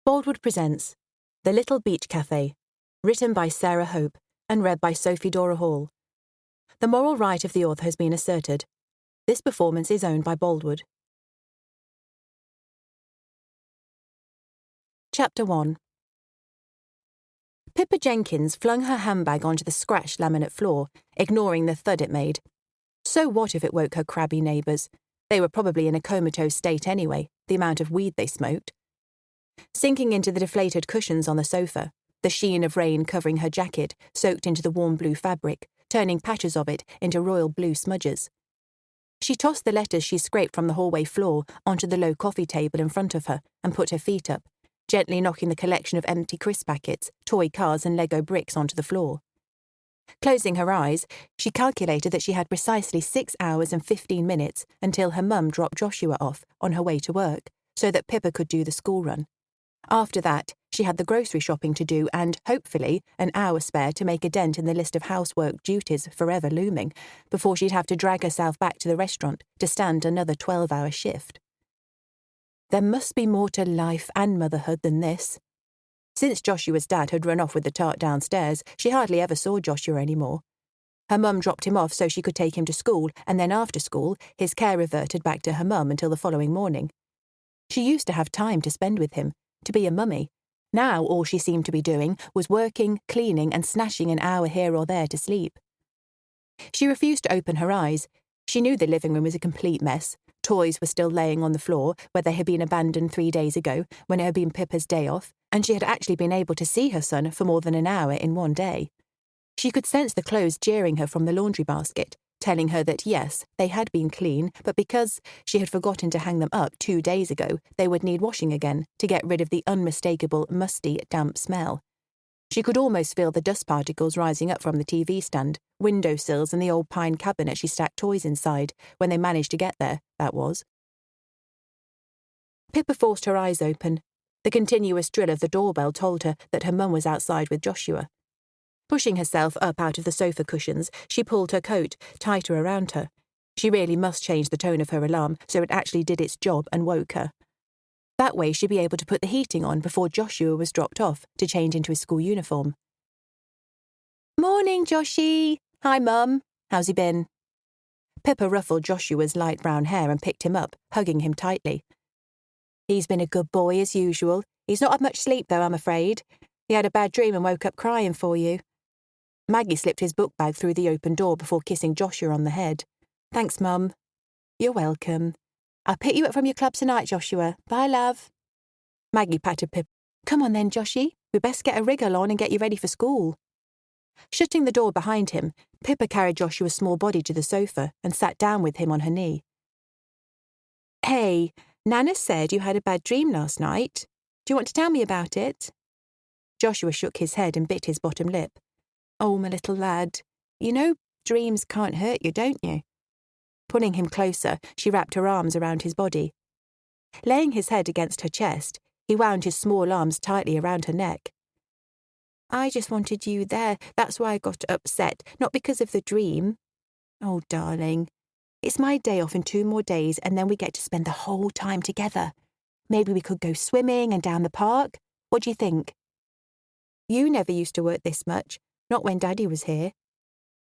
Boldwood presents The Little Beach Café, written by Sarah Hope and read by Sophie Dora Hall. The moral right of the author has been asserted. This performance is owned by Boldwood. Chapter 1. Pippa Jenkins flung her handbag onto the scratched laminate floor, ignoring the thud it made. So what if it woke her crabby neighbours? They were probably in a comatose state anyway, the amount of weed they smoked. Sinking into the deflated cushions on the sofa, the sheen of rain covering her jacket soaked into the warm blue fabric, turning patches of it into royal blue smudges. She tossed the letters she scraped from the hallway floor onto the low coffee table in front of her and put her feet up, gently knocking the collection of empty crisp packets, toy cars and Lego bricks onto the floor. Closing her eyes, she calculated that she had precisely 6 hours and 15 minutes until her mum dropped Joshua off on her way to work, so that Pippa could do the school run. After that, she had the grocery shopping to do and, hopefully, an hour spare to make a dent in the list of housework duties forever looming, before she'd have to drag herself back to the restaurant to stand another 12-hour shift. There must be more to life and motherhood than this. Since Joshua's dad had run off with the tart downstairs, she hardly ever saw Joshua anymore. Her mum dropped him off so she could take him to school, and then after school, his care reverted back to her mum until the following morning. She used to have time to spend with him, to be a mummy. Now all she seemed to be doing was working, cleaning and snatching an hour here or there to sleep. She refused to open her eyes. She knew the living room was a complete mess. Toys were still laying on the floor where they had been abandoned 3 days ago when it had been Pippa's day off, and she had actually been able to see her son for more than an hour in one day. She could sense the clothes jeering her from the laundry basket, telling her that yes, they had been clean, but because she had forgotten to hang them up 2 days ago, they would need washing again to get rid of the unmistakable, musty, damp smell. She could almost feel the dust particles rising up from the TV stand, windowsills and the old pine cabinet she stacked toys inside, when they managed to get there, that was. Pippa forced her eyes open. The continuous drill of the doorbell told her that her mum was outside with Joshua. Pushing herself up out of the sofa cushions, she pulled her coat tighter around her. She really must change the tone of her alarm so it actually did its job and woke her. That way she'd be able to put the heating on before Joshua was dropped off to change into his school uniform. "Morning, Joshy. Hi, Mum. How's he been?" Pippa ruffled Joshua's light brown hair and picked him up, hugging him tightly. "He's been a good boy as usual. He's not had much sleep, though, I'm afraid. He had a bad dream and woke up crying for you." Maggie slipped his book bag through the open door before kissing Joshua on the head. "Thanks, Mum." "You're welcome. I'll pick you up from your club tonight, Joshua. Bye, love." Maggie patted Pip. "Come on then, Joshy. We best get a wriggle on and get you ready for school." Shutting the door behind him, Pippa carried Joshua's small body to the sofa and sat down with him on her knee. "Hey, Nana said you had a bad dream last night. Do you want to tell me about it?" Joshua shook his head and bit his bottom lip. "Oh, my little lad, you know dreams can't hurt you, don't you?" Pulling him closer, she wrapped her arms around his body. Laying his head against her chest, he wound his small arms tightly around her neck. "I just wanted you there. That's why I got upset, not because of the dream. Oh, darling, it's my day off in 2 more days, and then we get to spend the whole time together. Maybe we could go swimming and down the park. What do you think?" "You never used to work this much, not when Daddy was here."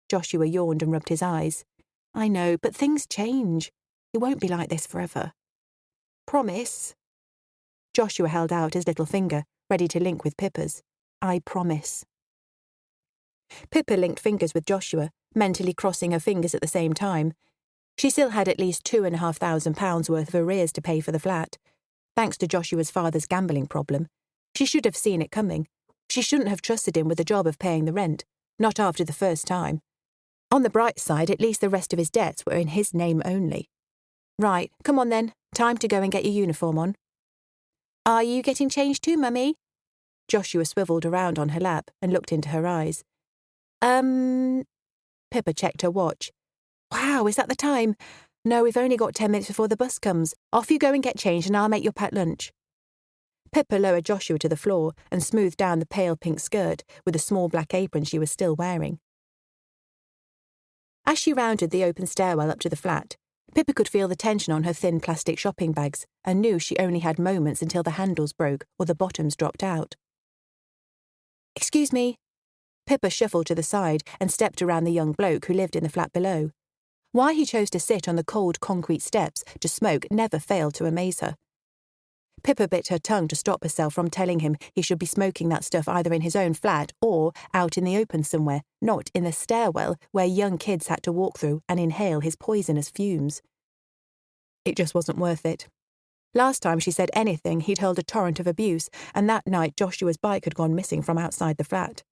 Joshua yawned and rubbed his eyes. "I know, but things change. It won't be like this forever. Promise?" Joshua held out his little finger, ready to link with Pippa's. "I promise." Pippa linked fingers with Joshua, mentally crossing her fingers at the same time. She still had at least £2,500 worth of arrears to pay for the flat. Thanks to Joshua's father's gambling problem. She should have seen it coming. She shouldn't have trusted him with the job of paying the rent, not after the first time. On the bright side, at least the rest of his debts were in his name only. "Right, come on then. Time to go and get your uniform on." "Are you getting changed too, Mummy?" Joshua swiveled around on her lap and looked into her eyes. Pippa checked her watch. "Wow, is that the time? No, we've only got 10 minutes before the bus comes. Off you go and get changed and I'll make your packed lunch." Pippa lowered Joshua to the floor and smoothed down the pale pink skirt with the small black apron she was still wearing. As she rounded the open stairwell up to the flat, Pippa could feel the tension on her thin plastic shopping bags and knew she only had moments until the handles broke or the bottoms dropped out. "Excuse me." Pippa shuffled to the side and stepped around the young bloke who lived in the flat below. Why he chose to sit on the cold concrete steps to smoke never failed to amaze her. Pippa bit her tongue to stop herself from telling him he should be smoking that stuff either in his own flat or out in the open somewhere, not in the stairwell where young kids had to walk through and inhale his poisonous fumes. It just wasn't worth it. Last time she said anything, he'd hurled a torrent of abuse, and that night Joshua's bike had gone missing from outside the flat.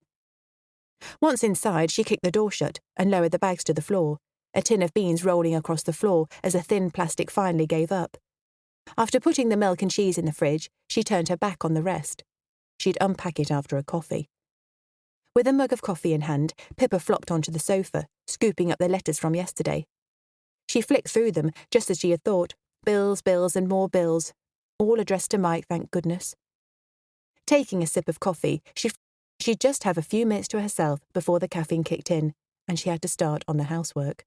Once inside, she kicked the door shut and lowered the bags to the floor, a tin of beans rolling across the floor as the thin plastic finally gave up. After putting the milk and cheese in the fridge, she turned her back on the rest. She'd unpack it after a coffee. With a mug of coffee in hand, Pippa flopped onto the sofa, scooping up the letters from yesterday. She flicked through them, just as she had thought. Bills, bills, and more bills. All addressed to Mike, thank goodness. Taking a sip of coffee, she'd just have a few minutes to herself before the caffeine kicked in, and she had to start on the housework.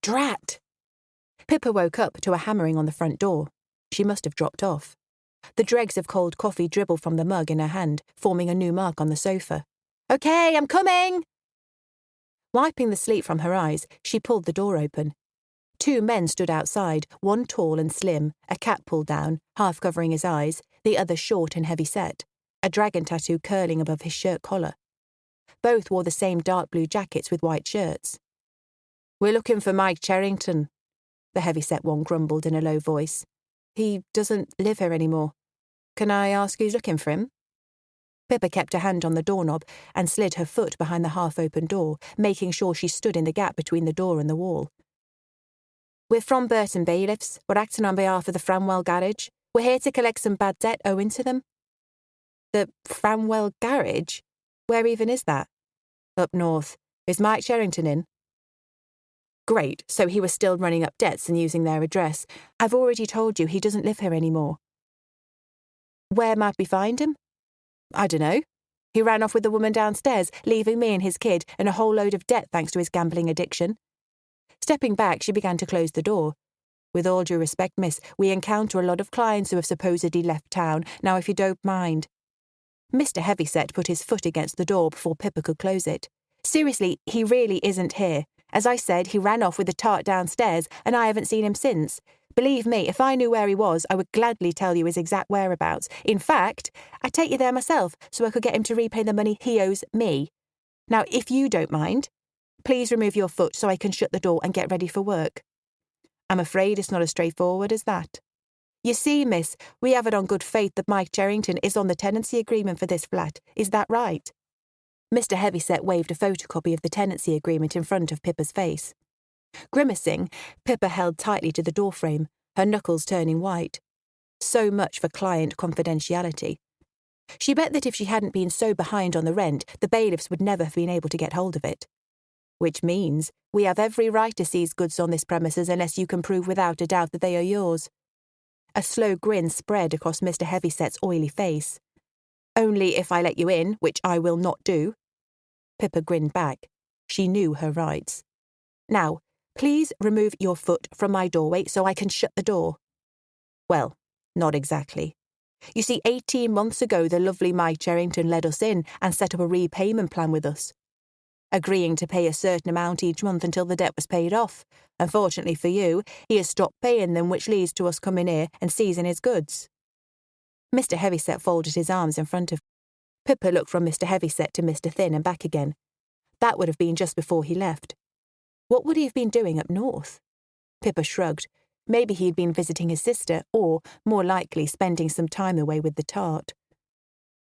Drat! Pippa woke up to a hammering on the front door. She must have dropped off. The dregs of cold coffee dribbled from the mug in her hand, forming a new mark on the sofa. "Okay, I'm coming!" Wiping the sleep from her eyes, she pulled the door open. 2 men stood outside, one tall and slim, a cap pulled down, half covering his eyes, the other short and heavy-set, a dragon tattoo curling above his shirt collar. Both wore the same dark blue jackets with white shirts. "We're looking for Mike Charrington," the heavy-set one grumbled in a low voice. "He doesn't live here anymore. Can I ask who's looking for him?" Pippa kept her hand on the doorknob and slid her foot behind the half-open door, making sure she stood in the gap between the door and the wall. "We're from Burton Bailiffs. We're acting on behalf of the Framwell Garage. We're here to collect some bad debt owing to them." "The Framwell Garage? Where even is that?" "Up north. Is Mike Charrington in?" "Great, so he was still running up debts and using their address. I've already told you he doesn't live here anymore." "Where might we find him?" "I dunno. He ran off with the woman downstairs, leaving me and his kid and a whole load of debt thanks to his gambling addiction." Stepping back, she began to close the door. "With all due respect, miss, we encounter a lot of clients who have supposedly left town. Now, if you don't mind." Mr. Heavyset put his foot against the door before Pippa could close it. "Seriously, he really isn't here. As I said, he ran off with the tart downstairs, and I haven't seen him since. Believe me, if I knew where he was, I would gladly tell you his exact whereabouts. In fact, I'd take you there myself so I could get him to repay the money he owes me. Now, if you don't mind, please remove your foot so I can shut the door and get ready for work." "I'm afraid it's not as straightforward as that. You see, miss, we have it on good faith that Mike Charrington is on the tenancy agreement for this flat. Is that right?" Mr. Heavyset waved a photocopy of the tenancy agreement in front of Pippa's face. Grimacing, Pippa held tightly to the doorframe, her knuckles turning white. So much for client confidentiality. She bet that if she hadn't been so behind on the rent, the bailiffs would never have been able to get hold of it. "Which means we have every right to seize goods on this premises unless you can prove without a doubt that they are yours." A slow grin spread across Mr. Heavyset's oily face. "Only if I let you in, which I will not do." Pippa grinned back. She knew her rights. "Now, please remove your foot from my doorway so I can shut the door." "Well, not exactly. You see, 18 months ago the lovely Mike Charrington let us in and set up a repayment plan with us, agreeing to pay a certain amount each month until the debt was paid off. Unfortunately for you, he has stopped paying them, which leads to us coming here and seizing his goods." Mr. Heavyset folded his arms in front of Pippa looked from Mr. Heavyset to Mr. Thin and back again. That would have been just before he left. What would he have been doing up north? Pippa shrugged. Maybe he had been visiting his sister, or, more likely, spending some time away with the tart.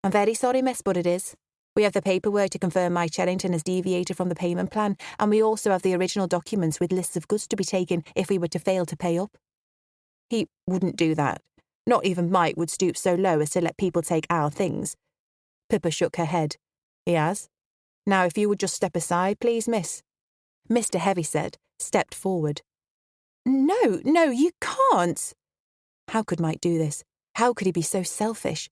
"I'm very sorry, miss, but it is. We have the paperwork to confirm Mike Charrington has deviated from the payment plan, and we also have the original documents with lists of goods to be taken if we were to fail to pay up." "He wouldn't do that. Not even Mike would stoop so low as to let people take our things." Pippa shook her head. "He has. Now, if you would just step aside, please, miss." Mr. Heavyset stepped forward. No, you can't." How could Mike do this? How could he be so selfish?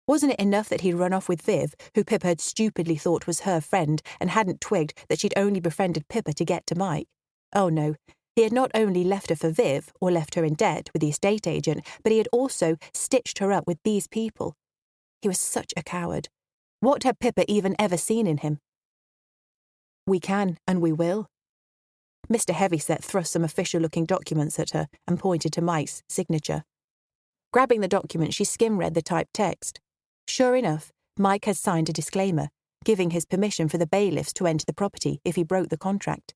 Wasn't it enough that he'd run off with Viv, who Pippa had stupidly thought was her friend, and hadn't twigged that she'd only befriended Pippa to get to Mike? Oh no, He had not only left her for Viv, or left her in debt with the estate agent, but he had also stitched her up with these people. He was such a coward. What had Pippa even ever seen in him? We can, and we will. Mr. Heavyset thrust some official-looking documents at her and pointed to Mike's signature. Grabbing the document, she skim-read the typed text. Sure enough, Mike had signed a disclaimer, giving his permission for the bailiffs to enter the property if he broke the contract.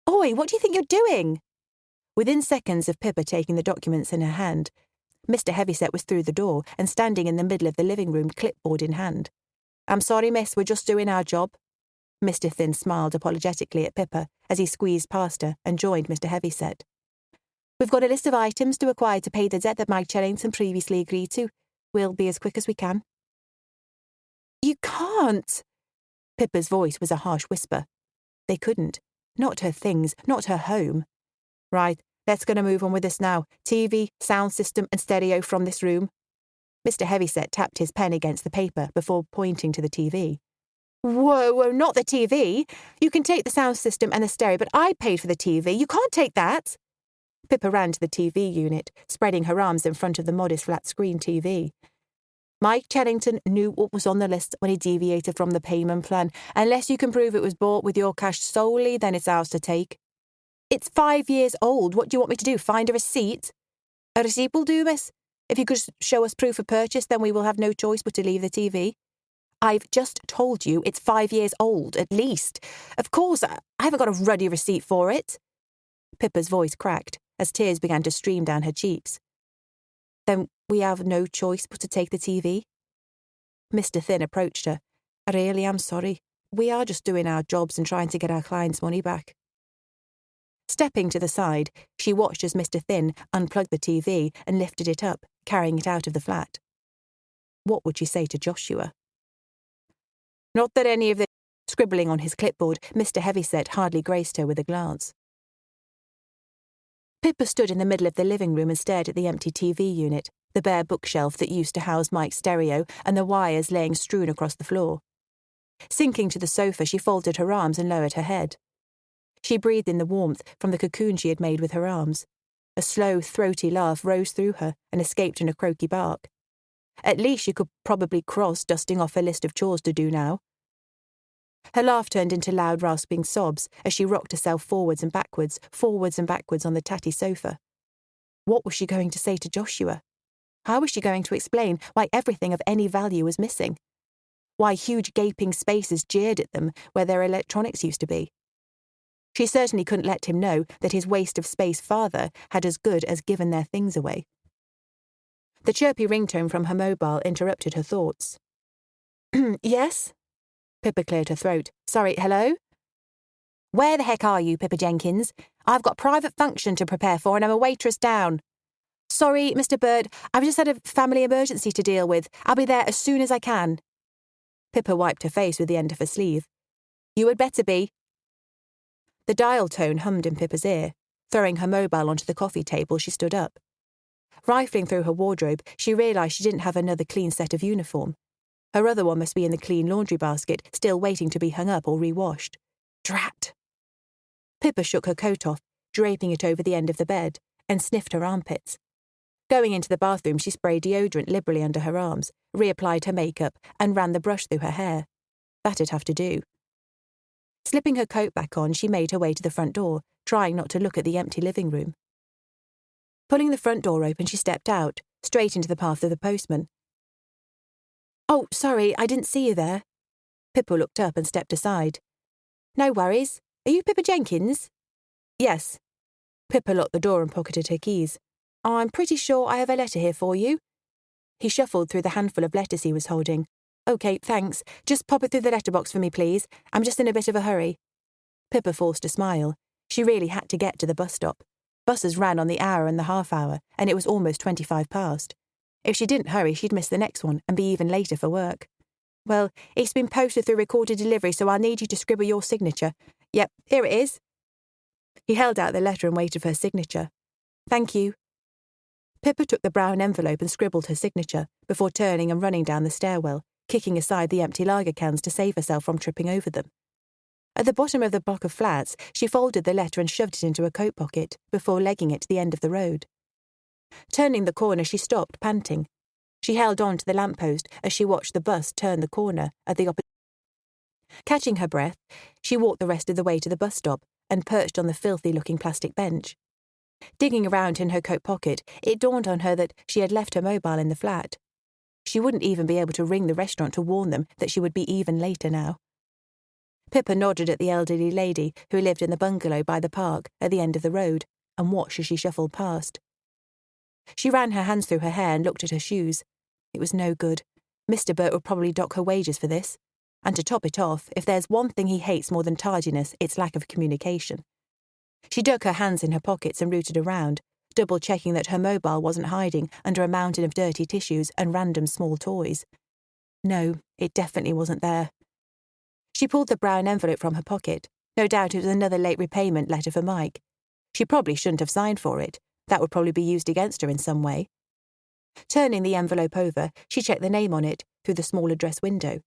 Oi, what do you think you're doing? Within seconds of Pippa taking the documents in her hand, Mr. Heavyset was through the door and standing in the middle of the living room, clipboard in hand. I'm sorry, miss, we're just doing our job. Mr. Thin smiled apologetically at Pippa as he squeezed past her and joined Mr. Heavyset. We've got a list of items to acquire to pay the debt that Mike Chellington previously agreed to. We'll be as quick as we can. You can't! Pippa's voice was a harsh whisper. They couldn't. Not her things, not her home. Right, let's get a move on with this now. TV, sound system and stereo from this room. Mr. Heavyset tapped his pen against the paper before pointing to the TV. Whoa, not the TV. You can take the sound system and the stereo, but I paid for the TV. You can't take that. Pippa ran to the TV unit, spreading her arms in front of the modest flat-screen TV. Mike Chellington knew what was on the list when he deviated from the payment plan. Unless you can prove it was bought with your cash solely, then it's ours to take. It's 5 years old. What do you want me to do, find a receipt? A receipt will do, miss. If you could show us proof of purchase, then we will have no choice but to leave the TV. I've just told you it's 5 years old, at least. Of course, I haven't got a ruddy receipt for it. Pippa's voice cracked as tears began to stream down her cheeks. Then we have no choice but to take the TV. Mr. Thin approached her. I really am sorry. We are just doing our jobs and trying to get our clients' money back. Stepping to the side, she watched as Mr. Thin unplugged the TV and lifted it up, carrying it out of the flat. What would she say to Joshua? Not that any of the scribbling on his clipboard, Mr. Heavyset hardly graced her with a glance. Pippa stood in the middle of the living room and stared at the empty TV unit, the bare bookshelf that used to house Mike's stereo, and the wires laying strewn across the floor. Sinking to the sofa, she folded her arms and lowered her head. She breathed in the warmth from the cocoon she had made with her arms. A slow, throaty laugh rose through her and escaped in a croaky bark. At least she could probably cross dusting off her list of chores to do now. Her laugh turned into loud, rasping sobs as she rocked herself forwards and backwards on the tatty sofa. What was she going to say to Joshua? How was she going to explain why everything of any value was missing? Why huge gaping spaces jeered at them where their electronics used to be? She certainly couldn't let him know that his waste of space father had as good as given their things away. The chirpy ringtone from her mobile interrupted her thoughts. Yes? Pippa cleared her throat. Sorry, hello? Where the heck are you, Pippa Jenkins? I've got a private function to prepare for and I'm a waitress down. Sorry, Mr. Bird, I've just had a family emergency to deal with. I'll be there as soon as I can. Pippa wiped her face with the end of her sleeve. You had better be. The dial tone hummed in Pippa's ear. Throwing her mobile onto the coffee table, she stood up. Rifling through her wardrobe, she realised she didn't have another clean set of uniform. Her other one must be in the clean laundry basket, still waiting to be hung up or re-washed. Drat! Pippa shook her coat off, draping it over the end of the bed, and sniffed her armpits. Going into the bathroom, she sprayed deodorant liberally under her arms, reapplied her makeup, and ran the brush through her hair. That'd have to do. Slipping her coat back on, she made her way to the front door, trying not to look at the empty living room. Pulling the front door open, she stepped out, straight into the path of the postman. Oh, sorry, I didn't see you there. Pippa looked up and stepped aside. No worries. Are you Pippa Jenkins? Yes. Pippa locked the door and pocketed her keys. I'm pretty sure I have a letter here for you. He shuffled through the handful of letters he was holding. OK, thanks. Just pop it through the letterbox for me, please. I'm just in a bit of a hurry. Pippa forced a smile. She really had to get to the bus stop. Buses ran on the hour and the half hour, and it was almost 25 past. If she didn't hurry, she'd miss the next one and be even later for work. Well, it's been posted through recorded delivery, so I'll need you to scribble your signature. Yep, here it is. He held out the letter and waited for her signature. Thank you. Pippa took the brown envelope and scribbled her signature before turning and running down the stairwell, kicking aside the empty lager cans to save herself from tripping over them. At the bottom of the block of flats, she folded the letter and shoved it into a coat pocket before legging it to the end of the road. Turning the corner, she stopped, panting. She held on to the lamppost as she watched the bus turn the corner at the opposite. Catching her breath, she walked the rest of the way to the bus stop and perched on the filthy-looking plastic bench. Digging around in her coat pocket, it dawned on her that she had left her mobile in the flat. She wouldn't even be able to ring the restaurant to warn them that she would be even later now. Pippa nodded at the elderly lady who lived in the bungalow by the park at the end of the road and watched as she shuffled past. She ran her hands through her hair and looked at her shoes. It was no good. Mr. Burt would probably dock her wages for this. And to top it off, if there's one thing he hates more than tardiness, it's lack of communication. She dug her hands in her pockets and rooted around, double-checking that her mobile wasn't hiding under a mountain of dirty tissues and random small toys. No, it definitely wasn't there. She pulled the brown envelope from her pocket. No doubt it was another late repayment letter for Mike. She probably shouldn't have signed for it. That would probably be used against her in some way. Turning the envelope over, she checked the name on it through the small address window.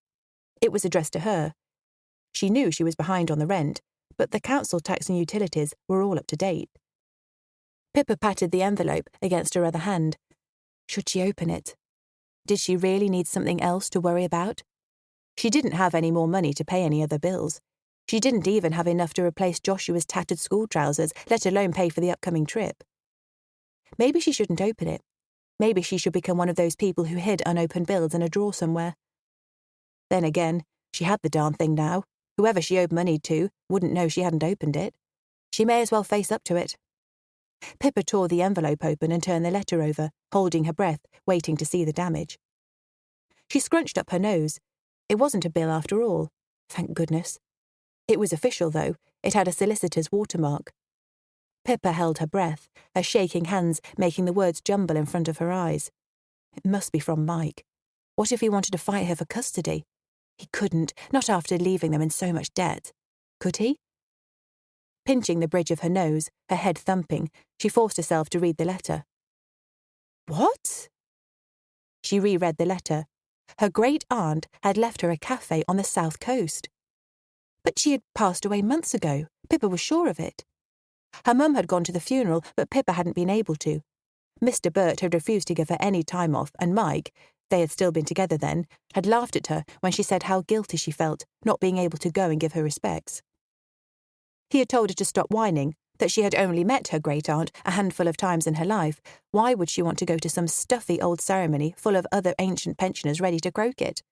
It was addressed to her. She knew she was behind on the rent, but the council tax and utilities were all up to date. Pippa patted the envelope against her other hand. Should she open it? Did she really need something else to worry about? She didn't have any more money to pay any other bills. She didn't even have enough to replace Joshua's tattered school trousers, let alone pay for the upcoming trip. Maybe she shouldn't open it. Maybe she should become one of those people who hid unopened bills in a drawer somewhere. Then again, she had the darn thing now. Whoever she owed money to wouldn't know she hadn't opened it. She may as well face up to it. Pippa tore the envelope open and turned the letter over, holding her breath, waiting to see the damage. She scrunched up her nose. It wasn't a bill after all. Thank goodness. It was official, though. It had a solicitor's watermark. Pippa held her breath, her shaking hands making the words jumble in front of her eyes. It must be from Mike. What if he wanted to fight her for custody? He couldn't, not after leaving them in so much debt. Could he? Pinching the bridge of her nose, her head thumping, she forced herself to read the letter. What? She reread the letter. Her great-aunt had left her a cafe on the south coast. But she had passed away months ago. Pippa was sure of it. Her mum had gone to the funeral, but Pippa hadn't been able to. Mr. Burt had refused to give her any time off, and Mike, they had still been together then, had laughed at her when she said how guilty she felt, not being able to go and give her respects. He had told her to stop whining, that she had only met her great-aunt a handful of times in her life. Why would she want to go to some stuffy old ceremony full of other ancient pensioners ready to croak it?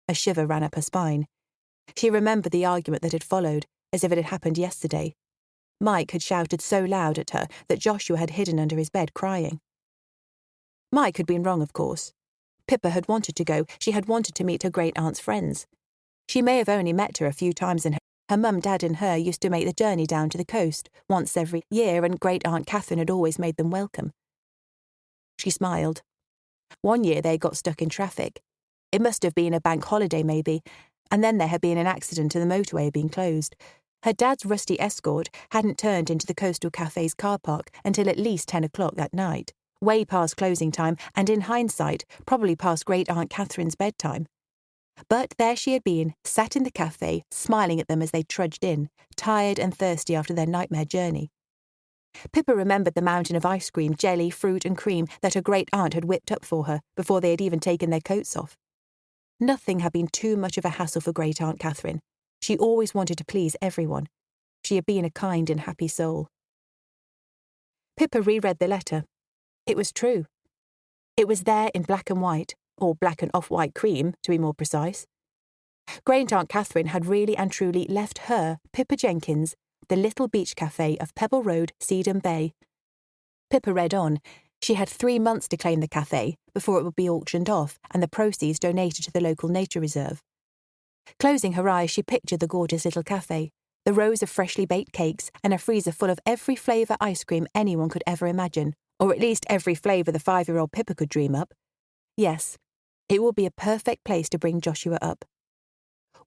A shiver ran up her spine. She remembered the argument that had followed, as if it had happened yesterday. Mike had shouted so loud at her that Joshua had hidden under his bed crying. Mike had been wrong, of course. Pippa had wanted to go. She had wanted to meet her great-aunt's friends. She may have only met her a few times in her mum, dad and her used to make the journey down to the coast once every year, and great-aunt Catherine had always made them welcome. She smiled. One year they got stuck in traffic. It must have been a bank holiday maybe, and then there had been an accident and the motorway had been closed. Her dad's rusty Escort hadn't turned into the Coastal Cafe's car park until at least 10 o'clock that night, way past closing time and, in hindsight, probably past great-aunt Catherine's bedtime. But there she had been, sat in the cafe, smiling at them as they trudged in, tired and thirsty after their nightmare journey. Pippa remembered the mountain of ice cream, jelly, fruit and cream that her great-aunt had whipped up for her before they had even taken their coats off. Nothing had been too much of a hassle for great-aunt Catherine. She always wanted to please everyone. She had been a kind and happy soul. Pippa reread the letter. It was true. It was there in black and white, or black and off-white cream, to be more precise. Great-aunt Catherine had really and truly left her, Pippa Jenkins, the Little Beach Café of Pebble Road, Sedum Bay. Pippa read on. She had 3 months to claim the café before it would be auctioned off and the proceeds donated to the local nature reserve. Closing her eyes, she pictured the gorgeous little café, the rows of freshly baked cakes and a freezer full of every flavour ice cream anyone could ever imagine, or at least every flavour the 5-year-old Pippa could dream up. Yes, it would be a perfect place to bring Joshua up.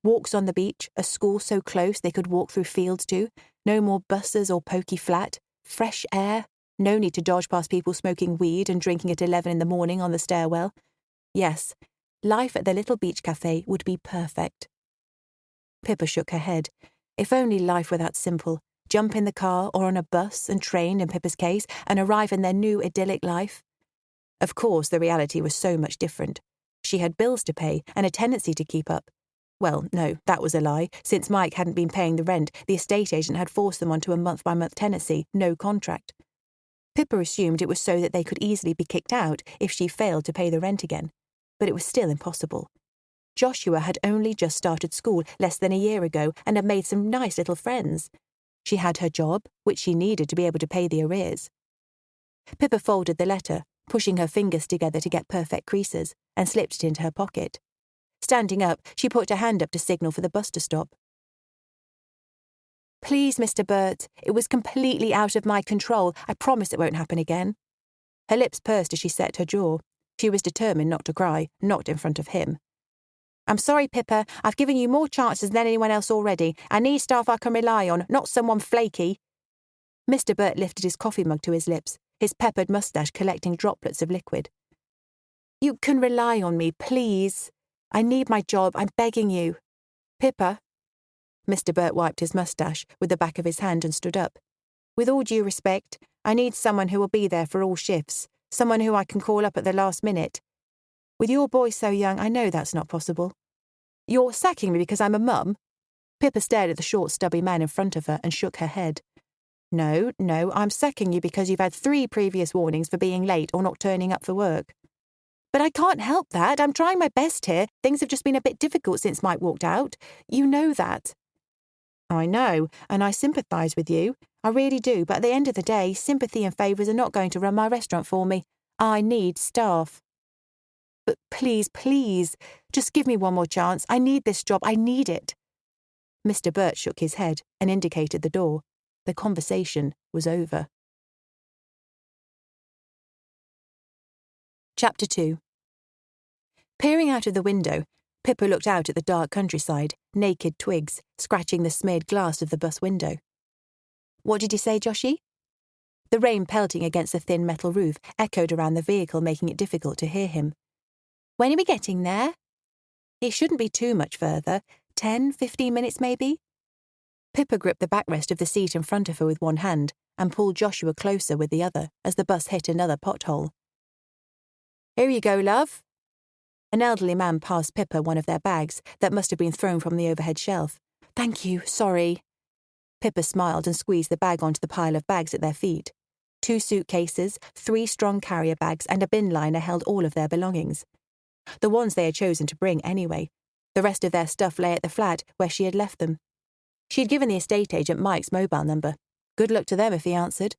Walks on the beach, a school so close they could walk through fields too, no more buses or pokey flat, fresh air, no need to dodge past people smoking weed and drinking at 11 in the morning on the stairwell. Yes, life at the Little Beach Café would be perfect. Pippa shook her head. If only life were that simple. Jump in the car or on a bus and train, in Pippa's case, and arrive in their new idyllic life. Of course, the reality was so much different. She had bills to pay and a tenancy to keep up. Well, no, that was a lie. Since Mike hadn't been paying the rent, the estate agent had forced them onto a month-by-month tenancy, no contract. Pippa assumed it was so that they could easily be kicked out if she failed to pay the rent again. But it was still impossible. Joshua had only just started school less than a year ago and had made some nice little friends. She had her job, which she needed to be able to pay the arrears. Pippa folded the letter, pushing her fingers together to get perfect creases, and slipped it into her pocket. Standing up, she put her hand up to signal for the bus to stop. "Please, Mr. Burt, it was completely out of my control. I promise it won't happen again." Her lips pursed as she set her jaw. She was determined not to cry, not in front of him. "I'm sorry, Pippa. I've given you more chances than anyone else already. I need staff I can rely on, not someone flaky." Mr. Burt lifted his coffee mug to his lips, his peppered moustache collecting droplets of liquid. "You can rely on me, please. I need my job. I'm begging you. Pippa." Mr. Burt wiped his moustache with the back of his hand and stood up. "With all due respect, I need someone who will be there for all shifts, someone who I can call up at the last minute. With your boy so young, I know that's not possible." "You're sacking me because I'm a mum?" Pippa stared at the short, stubby man in front of her and shook her head. No, I'm sacking you because you've had 3 previous warnings for being late or not turning up for work." "But I can't help that. I'm trying my best here. Things have just been a bit difficult since Mike walked out. You know that." "I know, and I sympathise with you. I really do, but at the end of the day, sympathy and favours are not going to run my restaurant for me. I need staff." "But please, just give me one more chance. I need this job. I need it." Mr. Burt shook his head and indicated the door. The conversation was over. Chapter 2. Peering out of the window, Pippa looked out at the dark countryside, naked twigs, scratching the smeared glass of the bus window. "What did you say, Joshy?" The rain pelting against the thin metal roof echoed around the vehicle, making it difficult to hear him. "When are we getting there?" "It shouldn't be too much further. 10, 15 minutes maybe." Pippa gripped the backrest of the seat in front of her with one hand and pulled Joshua closer with the other as the bus hit another pothole. "Here you go, love." An elderly man passed Pippa one of their bags that must have been thrown from the overhead shelf. "Thank you, sorry." Pippa smiled and squeezed the bag onto the pile of bags at their feet. 2 suitcases, 3 strong carrier bags, and a bin liner held all of their belongings. The ones they had chosen to bring anyway. The rest of their stuff lay at the flat where she had left them. She had given the estate agent Mike's mobile number. Good luck to them if he answered.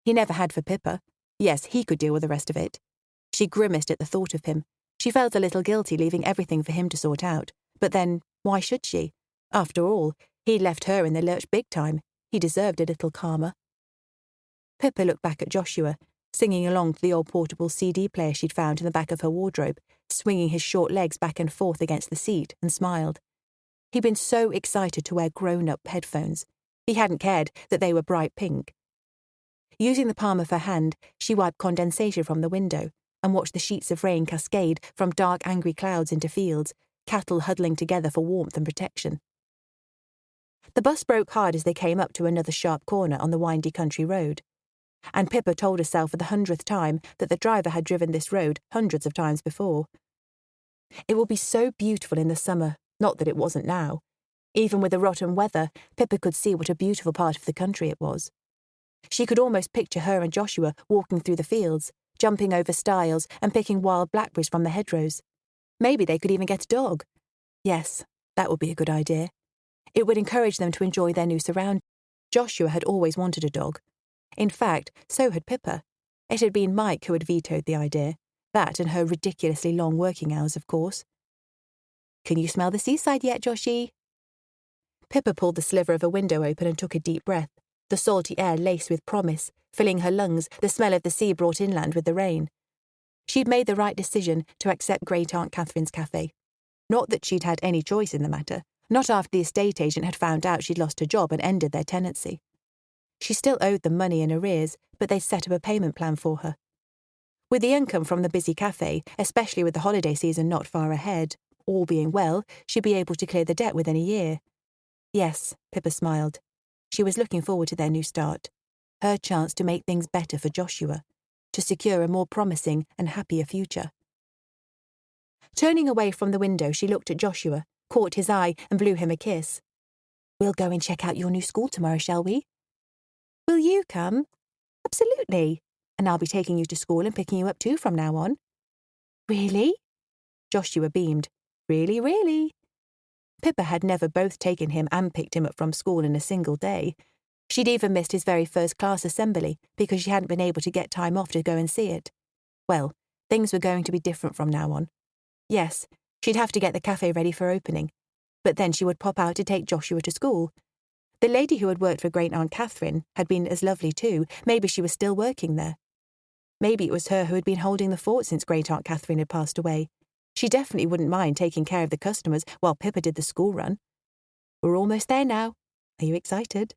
He never had for Pippa. Yes, he could deal with the rest of it. She grimaced at the thought of him. She felt a little guilty leaving everything for him to sort out. But then, why should she? After all, he'd left her in the lurch big time. He deserved a little karma. Pippa looked back at Joshua, singing along to the old portable CD player she'd found in the back of her wardrobe, swinging his short legs back and forth against the seat, and smiled. He'd been so excited to wear grown-up headphones. He hadn't cared that they were bright pink. Using the palm of her hand, she wiped condensation from the window and watched the sheets of rain cascade from dark, angry clouds into fields, cattle huddling together for warmth and protection. The bus broke hard as they came up to another sharp corner on the windy country road. And Pippa told herself for the 100th time that the driver had driven this road hundreds of times before. It will be so beautiful in the summer, not that it wasn't now. Even with the rotten weather, Pippa could see what a beautiful part of the country it was. She could almost picture her and Joshua walking through the fields, jumping over stiles and picking wild blackberries from the hedgerows. Maybe they could even get a dog. Yes, that would be a good idea. It would encourage them to enjoy their new surroundings. Joshua had always wanted a dog. In fact, so had Pippa. It had been Mike who had vetoed the idea. That and her ridiculously long working hours, of course. "Can you smell the seaside yet, Joshy?" Pippa pulled the sliver of a window open and took a deep breath, the salty air laced with promise, filling her lungs, the smell of the sea brought inland with the rain. She'd made the right decision to accept Great Aunt Catherine's cafe. Not that she'd had any choice in the matter, not after the estate agent had found out she'd lost her job and ended their tenancy. She still owed them money in arrears, but they'd set up a payment plan for her. With the income from the busy cafe, especially with the holiday season not far ahead, all being well, she'd be able to clear the debt within a year. Yes, Pippa smiled. She was looking forward to their new start. Her chance to make things better for Joshua, to secure a more promising and happier future. Turning away from the window, she looked at Joshua, caught his eye and blew him a kiss. We'll go and check out your new school tomorrow, shall we? Will you come? Absolutely. And I'll be taking you to school and picking you up too from now on. Really? Joshua beamed. Really, really. Pippa had never both taken him and picked him up from school in a single day. She'd even missed his very first class assembly because she hadn't been able to get time off to go and see it. Well, things were going to be different from now on. Yes, she'd have to get the cafe ready for opening, but then she would pop out to take Joshua to school. The lady who had worked for Great Aunt Catherine had been as lovely too. Maybe she was still working there. Maybe it was her who had been holding the fort since Great Aunt Catherine had passed away. She definitely wouldn't mind taking care of the customers while Pippa did the school run. We're almost there now. Are you excited?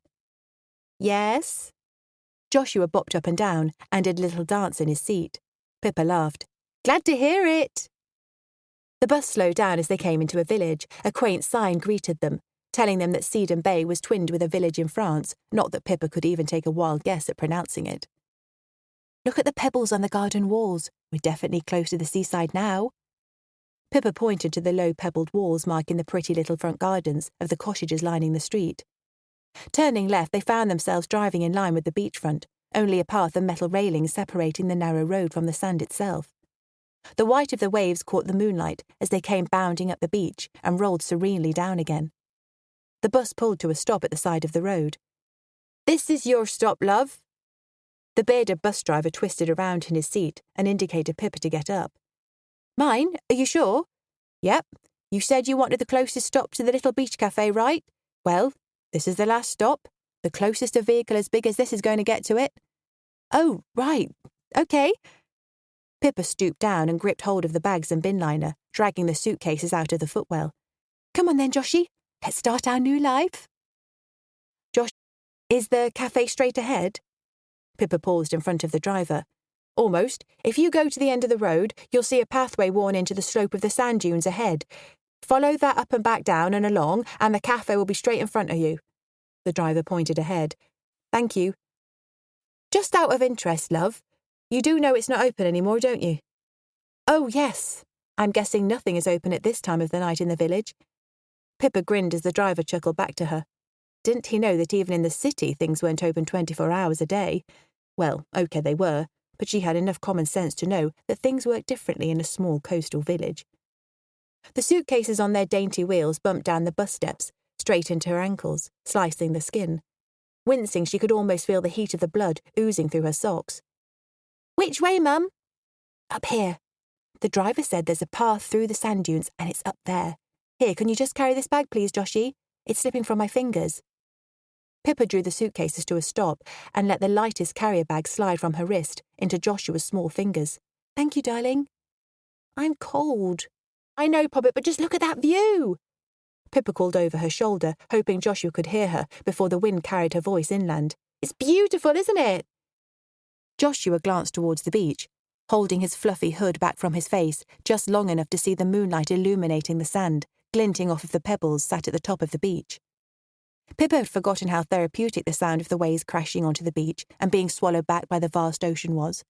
Yes. Joshua bopped up and down and did a little dance in his seat. Pippa laughed. Glad to hear it. The bus slowed down as they came into a village. A quaint sign greeted them, telling them that Sedum Bay was twinned with a village in France, not that Pippa could even take a wild guess at pronouncing it. Look at the pebbles on the garden walls. We're definitely close to the seaside now. Pippa pointed to the low pebbled walls marking the pretty little front gardens of the cottages lining the street. Turning left, they found themselves driving in line with the beachfront, only a path of metal railings separating the narrow road from the sand itself. The white of the waves caught the moonlight as they came bounding up the beach and rolled serenely down again. The bus pulled to a stop at the side of the road. This is your stop, love. The bearded bus driver twisted around in his seat and indicated Pippa to get up. Mine? Are you sure? Yep. You said you wanted the closest stop to the Little Beach Café, right? Well, this is the last stop. The closest a vehicle as big as this is going to get to it. Oh, right. Okay. Pippa stooped down and gripped hold of the bags and bin liner, dragging the suitcases out of the footwell. Come on then, Joshy. Let's start our new life. Josh, is the cafe straight ahead? Pippa paused in front of the driver. Almost. If you go to the end of the road, you'll see a pathway worn into the slope of the sand dunes ahead. Follow that up and back down and along, and the cafe will be straight in front of you. The driver pointed ahead. Thank you. Just out of interest, love, you do know it's not open anymore, don't you? Oh, yes. I'm guessing nothing is open at this time of the night in the village. Pippa grinned as the driver chuckled back to her. Didn't he know that even in the city things weren't open 24 hours a day? Well, okay, they were, but she had enough common sense to know that things worked differently in a small coastal village. The suitcases on their dainty wheels bumped down the bus steps, straight into her ankles, slicing the skin. Wincing, she could almost feel the heat of the blood oozing through her socks. Which way, Mum? Up here. The driver said there's a path through the sand dunes and it's up there. Here, can you just carry this bag, please, Joshy? It's slipping from my fingers. Pippa drew the suitcases to a stop and let the lightest carrier bag slide from her wrist into Joshua's small fingers. Thank you, darling. I'm cold. I know, Poppet, but just look at that view. Pippa called over her shoulder, hoping Joshua could hear her before the wind carried her voice inland. It's beautiful, isn't it? Joshua glanced towards the beach, holding his fluffy hood back from his face just long enough to see the moonlight illuminating the sand, glinting off of the pebbles sat at the top of the beach. Pippa had forgotten how therapeutic the sound of the waves crashing onto the beach and being swallowed back by the vast ocean was.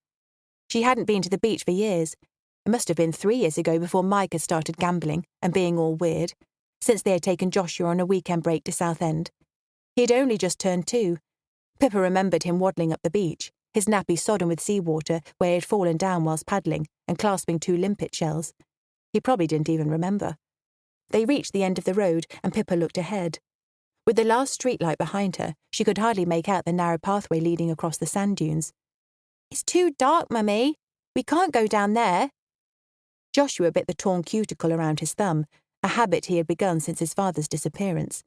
She hadn't been to the beach for years. It must have been 3 years ago before Mike had started gambling and being all weird, since they had taken Joshua on a weekend break to Southend. He had only just turned 2. Pippa remembered him waddling up the beach, his nappy sodden with seawater where he had fallen down whilst paddling and clasping 2 limpet shells. He probably didn't even remember. They reached the end of the road and Pippa looked ahead. With the last streetlight behind her, she could hardly make out the narrow pathway leading across the sand dunes. It's too dark, Mummy. We can't go down there. Joshua bit the torn cuticle around his thumb, a habit he had begun since his father's disappearance.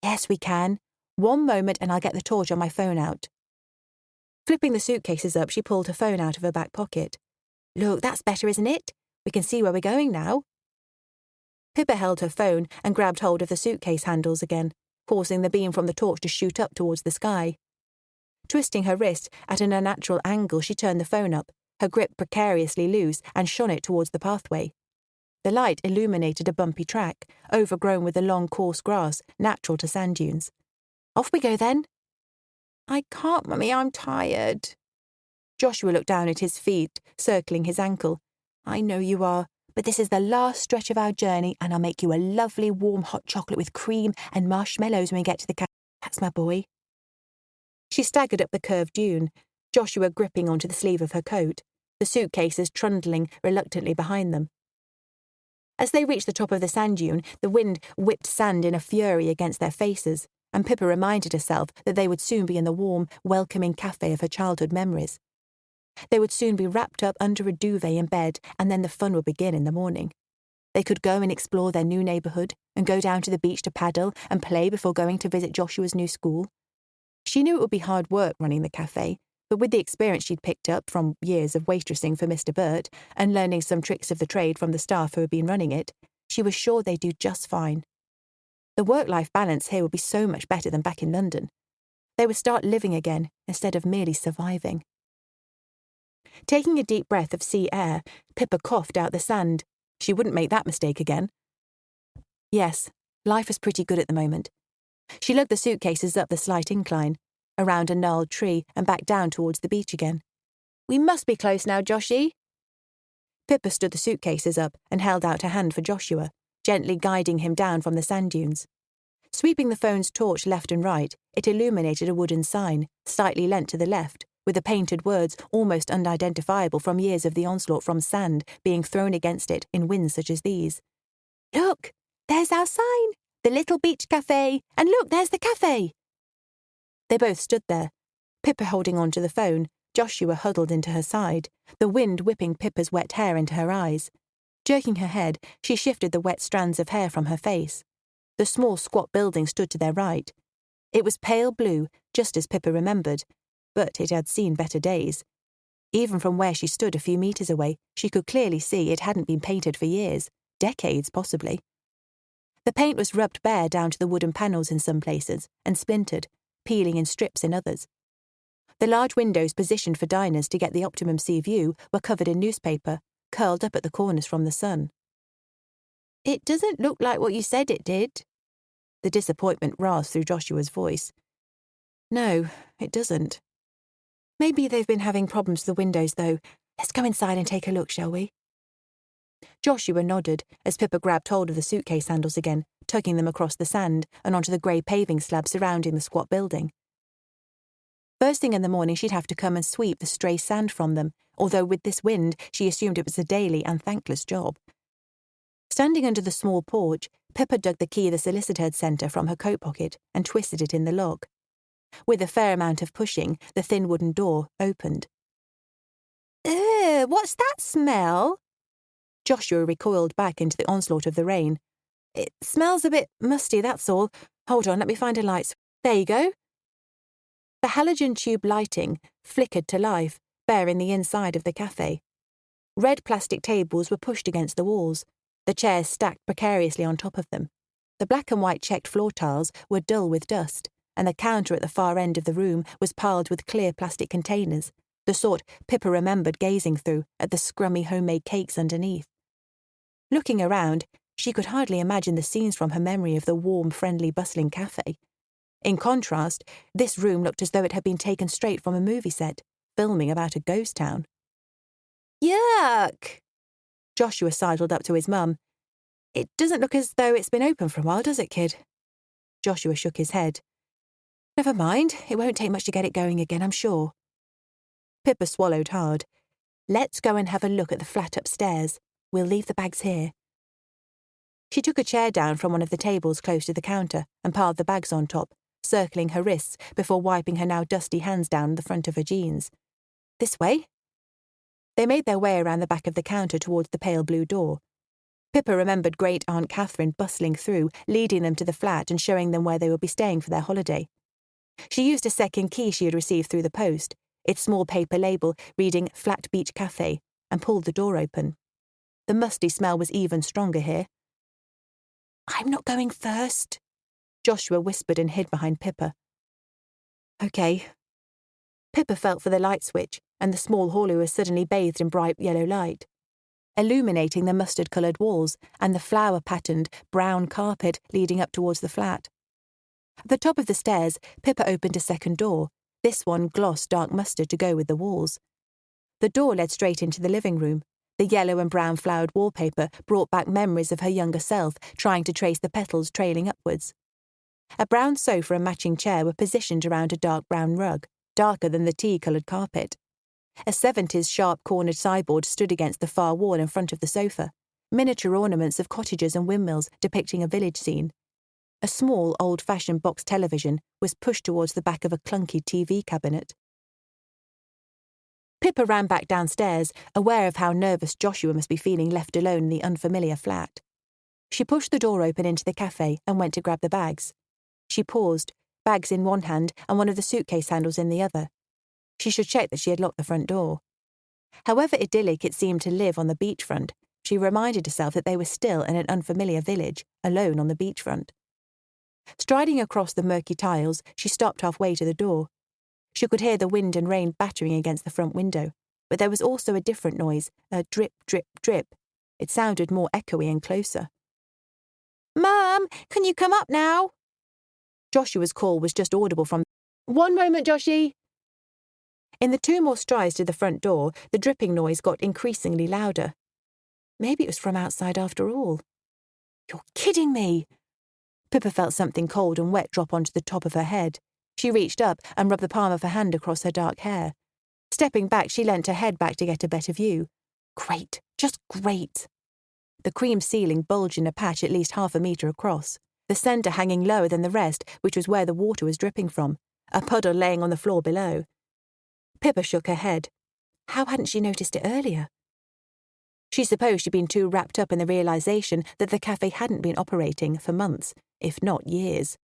Yes, we can. 1 moment and I'll get the torch on my phone out. Flipping the suitcases up, she pulled her phone out of her back pocket. Look, that's better, isn't it? We can see where we're going now. Pippa held her phone and grabbed hold of the suitcase handles again, forcing the beam from the torch to shoot up towards the sky. Twisting her wrist at an unnatural angle, she turned the phone up, her grip precariously loose, and shone it towards the pathway. The light illuminated a bumpy track, overgrown with the long, coarse grass, natural to sand dunes. Off we go, then. I can't, Mummy, I'm tired. Joshua looked down at his feet, circling his ankle. I know you are, but this is the last stretch of our journey, and I'll make you a lovely warm hot chocolate with cream and marshmallows when we get to the cafe. That's my boy. She staggered up the curved dune, Joshua gripping onto the sleeve of her coat, the suitcases trundling reluctantly behind them. As they reached the top of the sand dune, the wind whipped sand in a fury against their faces, and Pippa reminded herself that they would soon be in the warm, welcoming cafe of her childhood memories. They would soon be wrapped up under a duvet in bed, and then the fun would begin in the morning. They could go and explore their new neighbourhood, and go down to the beach to paddle and play before going to visit Joshua's new school. She knew it would be hard work running the cafe, but with the experience she'd picked up from years of waitressing for Mr. Burt and learning some tricks of the trade from the staff who had been running it, she was sure they'd do just fine. The work-life balance here would be so much better than back in London. They would start living again instead of merely surviving. Taking a deep breath of sea air, Pippa coughed out the sand. She wouldn't make that mistake again. Yes, life was pretty good at the moment. She lugged the suitcases up the slight incline, around a gnarled tree and back down towards the beach again. We must be close now, Joshy. Pippa stood the suitcases up and held out her hand for Joshua, gently guiding him down from the sand dunes. Sweeping the phone's torch left and right, it illuminated a wooden sign, slightly leant to the left, with the painted words almost unidentifiable from years of the onslaught from sand being thrown against it in winds such as these. Look, there's our sign, the Little Beach Café, and look, there's the cafe. They both stood there, Pippa holding on to the phone, Joshua huddled into her side, the wind whipping Pippa's wet hair into her eyes. Jerking her head, she shifted the wet strands of hair from her face. The small, squat building stood to their right. It was pale blue, just as Pippa remembered, but it had seen better days. Even from where she stood a few metres away, she could clearly see it hadn't been painted for years, decades possibly. The paint was rubbed bare down to the wooden panels in some places, and splintered, peeling in strips in others. The large windows positioned for diners to get the optimum sea view were covered in newspaper, curled up at the corners from the sun. It doesn't look like what you said it did. The disappointment rasped through Joshua's voice. No, it doesn't. Maybe they've been having problems with the windows, though. Let's go inside and take a look, shall we? Joshua nodded as Pippa grabbed hold of the suitcase handles again, tugging them across the sand and onto the grey paving slab surrounding the squat building. First thing in the morning, she'd have to come and sweep the stray sand from them, although with this wind, she assumed it was a daily and thankless job. Standing under the small porch, Pippa dug the key the solicitor had sent her from her coat pocket and twisted it in the lock. With a fair amount of pushing, the thin wooden door opened. What's that smell? Joshua recoiled back into the onslaught of the rain. It smells a bit musty, that's all. Hold on, let me find a light. There you go. The halogen tube lighting flickered to life, bare in the inside of the cafe. Red plastic tables were pushed against the walls, the chairs stacked precariously on top of them. The black and white checked floor tiles were dull with dust, and the counter at the far end of the room was piled with clear plastic containers, the sort Pippa remembered gazing through at the scrummy homemade cakes underneath. Looking around, she could hardly imagine the scenes from her memory of the warm, friendly, bustling cafe. In contrast, this room looked as though it had been taken straight from a movie set, filming about a ghost town. Yuck! Joshua sidled up to his mum. It doesn't look as though it's been open for a while, does it, kid? Joshua shook his head. Never mind, it won't take much to get it going again, I'm sure. Pippa swallowed hard. Let's go and have a look at the flat upstairs. We'll leave the bags here. She took a chair down from one of the tables close to the counter and piled the bags on top, circling her wrists before wiping her now dusty hands down the front of her jeans. This way? They made their way around the back of the counter towards the pale blue door. Pippa remembered Great Aunt Catherine bustling through, leading them to the flat and showing them where they would be staying for their holiday. She used a second key she had received through the post, its small paper label reading Flat Beach Café, and pulled the door open. The musty smell was even stronger here. I'm not going first, Joshua whispered and hid behind Pippa. Okay. Pippa felt for the light switch, and the small hallway was suddenly bathed in bright yellow light. illuminating the mustard-coloured walls and the flower-patterned brown carpet leading up towards the flat. At the top of the stairs, Pippa opened a second door, this one gloss dark mustard to go with the walls. The door led straight into the living room. The yellow and brown flowered wallpaper brought back memories of her younger self trying to trace the petals trailing upwards. A brown sofa and matching chair were positioned around a dark brown rug, darker than the tea-coloured carpet. A 70s sharp-cornered sideboard stood against the far wall in front of the sofa, miniature ornaments of cottages and windmills depicting a village scene. A small, old-fashioned box television was pushed towards the back of a clunky TV cabinet. Pippa ran back downstairs, aware of how nervous Joshua must be feeling left alone in the unfamiliar flat. She pushed the door open into the cafe and went to grab the bags. She paused, bags in one hand and one of the suitcase handles in the other. She should check that she had locked the front door. However idyllic it seemed to live on the beachfront, she reminded herself that they were still in an unfamiliar village, alone on the beachfront. Striding across the murky tiles, she stopped halfway to the door. She could hear the wind and rain battering against the front window, but there was also a different noise, a drip, drip, drip. It sounded more echoey and closer. "Mum, can you come up now?" Joshua's call was just audible from... "One moment, Joshy!" In the 2 more strides to the front door, the dripping noise got increasingly louder. Maybe it was from outside after all. "You're kidding me!" Pippa felt something cold and wet drop onto the top of her head. She reached up and rubbed the palm of her hand across her dark hair. Stepping back, she leant her head back to get a better view. Great, just great. The cream ceiling bulged in a patch at least half a metre across, the centre hanging lower than the rest, which was where the water was dripping from, a puddle laying on the floor below. Pippa shook her head. How hadn't she noticed it earlier? She supposed she'd been too wrapped up in the realisation that the cafe hadn't been operating for months, if not years.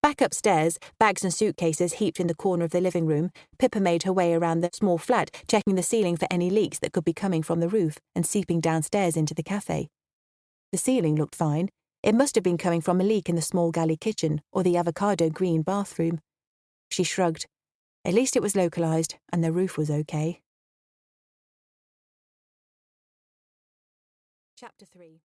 Back upstairs, bags and suitcases heaped in the corner of the living room, Pippa made her way around the small flat, checking the ceiling for any leaks that could be coming from the roof and seeping downstairs into the cafe. The ceiling looked fine. It must have been coming from a leak in the small galley kitchen or the avocado green bathroom. She shrugged. At least it was localised, and the roof was okay. Chapter 3.